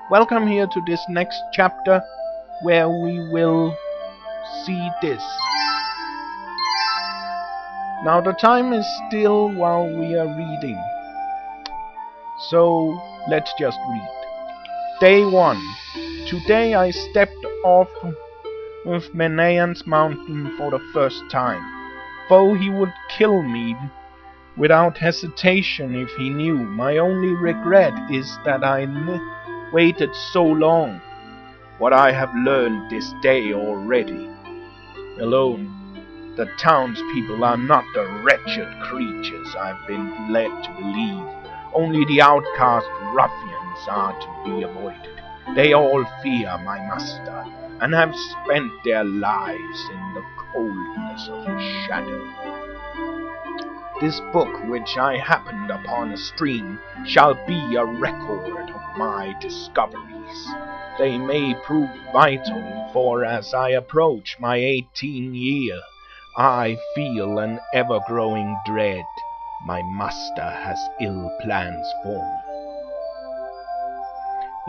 Welcome here to this next chapter where we will see this. Now the time is still while we are reading, so let's just read. Day 1. Today I stepped off of Manayan's mountain for the first time, though he would kill me without hesitation if he knew. My only regret is that I waited so long. What I have learned this day already. Alone, the townspeople are not the wretched creatures I've been led to believe. Only the outcast ruffians are to be avoided. They all fear my master, and have spent their lives in the coldness of his shadow. This book, which I happened upon a stream, shall be a record of my discoveries. They may prove vital, for as I approach my 18th year, I feel an ever-growing dread. My master has ill plans for me.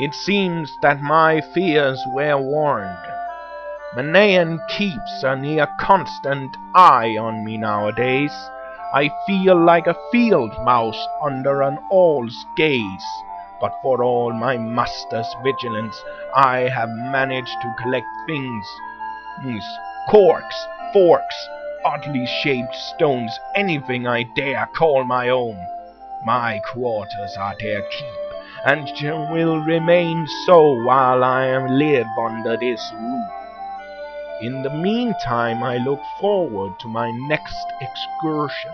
It seems that my fears were warned. Manayan keeps a near constant eye on me nowadays. I feel like a field mouse under an owl's gaze, but for all my master's vigilance, I have managed to collect things, corks, forks, oddly shaped stones, anything I dare call my own. My quarters are their keep, and will remain so while I live under this roof. In the meantime, I look forward to my next excursion.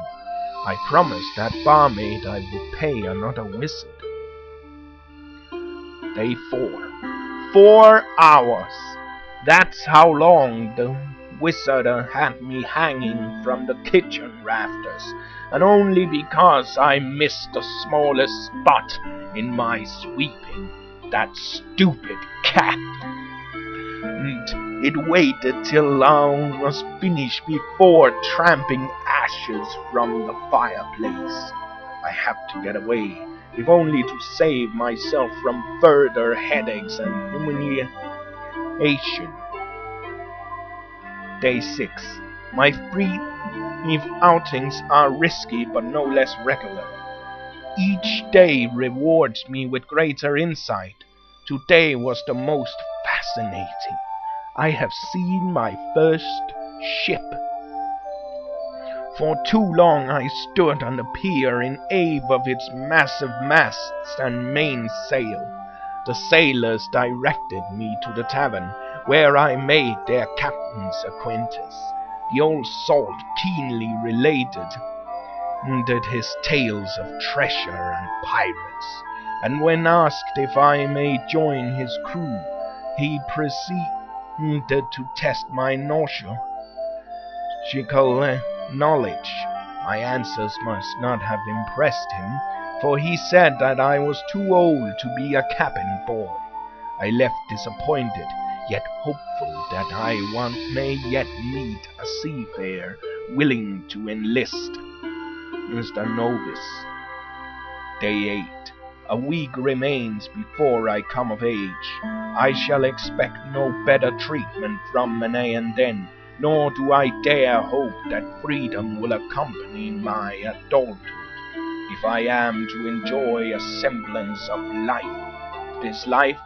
I promised that barmaid I would pay another visit. Day 4. 4 hours. That's how long the wizard had me hanging from the kitchen rafters, and only because I missed the smallest spot in my sweeping. That stupid cat. And it waited till I was finished before tramping ashes from the fireplace. I have to get away, if only to save myself from further headaches and humiliation. Day 6. My brief outings are risky but no less regular. Each day rewards me with greater insight. Today was the most fascinating. I have seen my first ship. For too long I stood on the pier in awe of its massive masts and mainsail. The sailors directed me to the tavern, where I made their captain's acquaintance. The old salt keenly related his tales of treasure and pirates, and when asked if I may join his crew, he proceeded to test my nautical knowledge. My answers must not have impressed him, for he said that I was too old to be a cabin boy. I left disappointed, yet hopeful that I may yet meet a seafarer willing to enlist as a novice. Day 8. A week remains before I come of age. I shall expect no better treatment from Manayan then, nor do I dare hope that freedom will accompany my adulthood, if I am to enjoy a semblance of this life,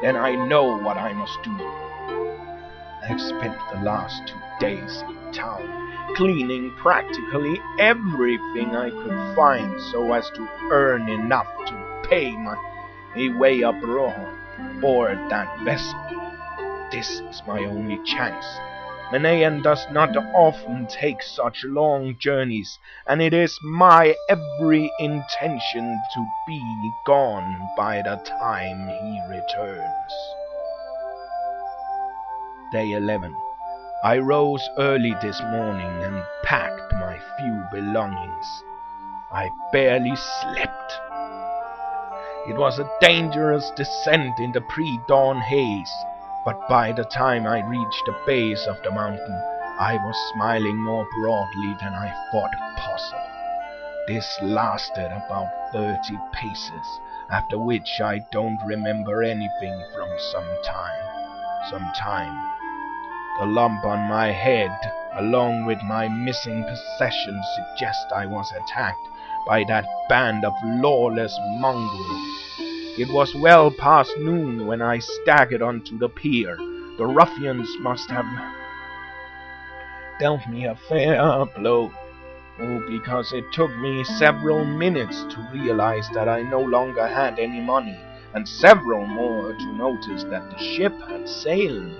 then I know what I must do. I have spent the last 2 days in town, cleaning practically everything I could find so as to earn enough to pay my way aboard that vessel. This is my only chance. Manayan does not often take such long journeys, and it is my every intention to be gone by the time he returns. Day 11. I rose early this morning and packed my few belongings. I barely slept. It was a dangerous descent in the pre-dawn haze, but by the time I reached the base of the mountain, I was smiling more broadly than I thought possible. This lasted about 30 paces, after which I don't remember anything from some time. The lump on my head, along with my missing possessions, suggest I was attacked by that band of lawless mongrels. It was well past noon when I staggered onto the pier. The ruffians must have dealt me a fair blow, because it took me several minutes to realize that I no longer had any money, and several more to notice that the ship had sailed.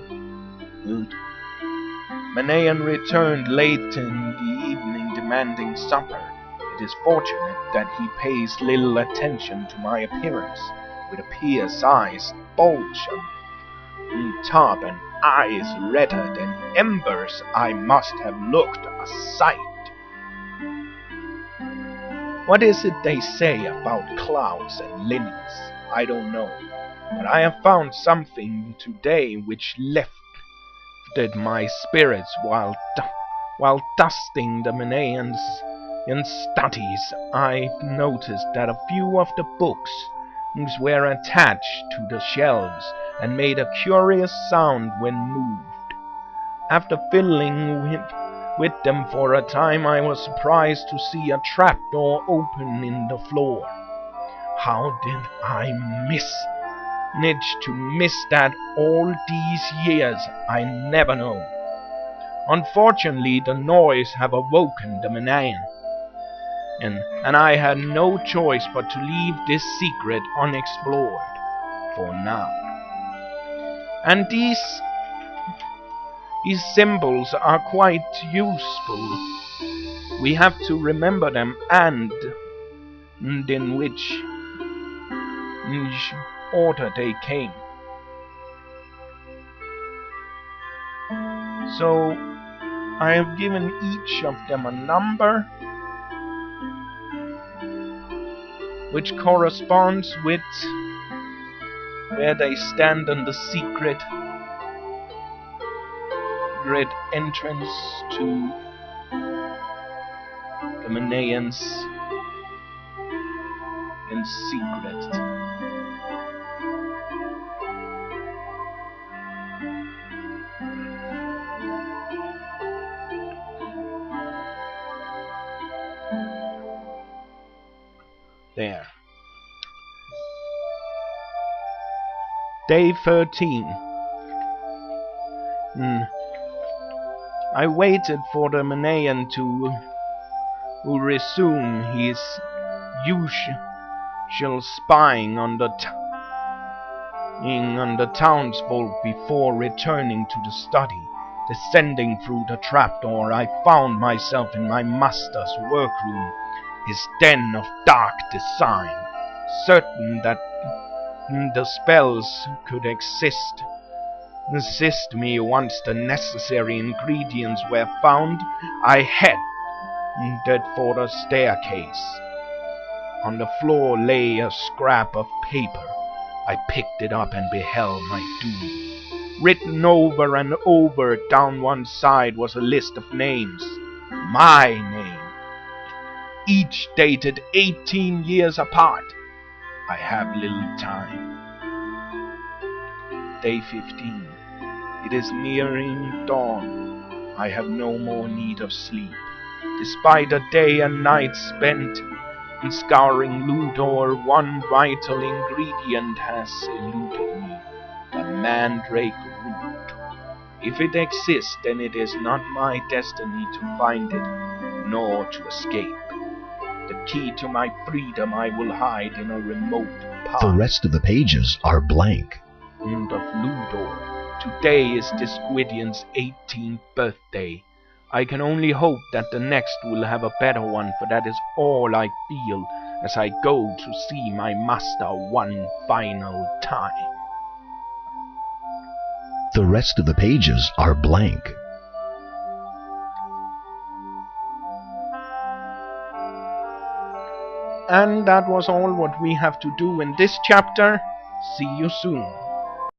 Manayan returned late in the evening demanding supper. It is fortunate that he pays little attention to my appearance. With a pear-sized bulge of top and eyes redder than embers, I must have looked a sight. What is it they say about clouds and linens? I don't know, but I have found something today which lifted my spirits while dusting the Manayan's studies. I noticed that a few of the books were attached to the shelves and made a curious sound when moved. After fiddling with them for a time, I was surprised to see a trapdoor open in the floor. How did I manage to miss that all these years? I never know. Unfortunately, the noise have awoken the Manayan, and I had no choice but to leave this secret unexplored for now. And these symbols are quite useful. We have to remember them and in which order they came. So I have given each of them a number which corresponds with where they stand on the secret entrance to the Manayan's in secret. There. Day 13. I waited for the Manayan to resume his usual spying on the townsfolk before returning to the study. Descending through the trapdoor, I found myself in my master's workroom, his den of dark design. Certain that the spells could assist me once the necessary ingredients were found, I headed for the staircase. On the floor lay a scrap of paper. I picked it up and beheld my doom. Written over and over down one side was a list of names. My name. Each dated 18 years apart. I have little time. Day 15. It is nearing dawn. I have no more need of sleep. Despite a day and night spent in scouring Ludor, one vital ingredient has eluded me. The mandrake root. If it exists, then it is not my destiny to find it, nor to escape. The key to my freedom I will hide in a remote part. The rest of the pages are blank. Of Ludor. Today is this Gwydion's 18th birthday. I can only hope that the next will have a better one, for that is all I feel as I go to see my master one final time. The rest of the pages are blank. And that was all what we have to do in this chapter. See you soon.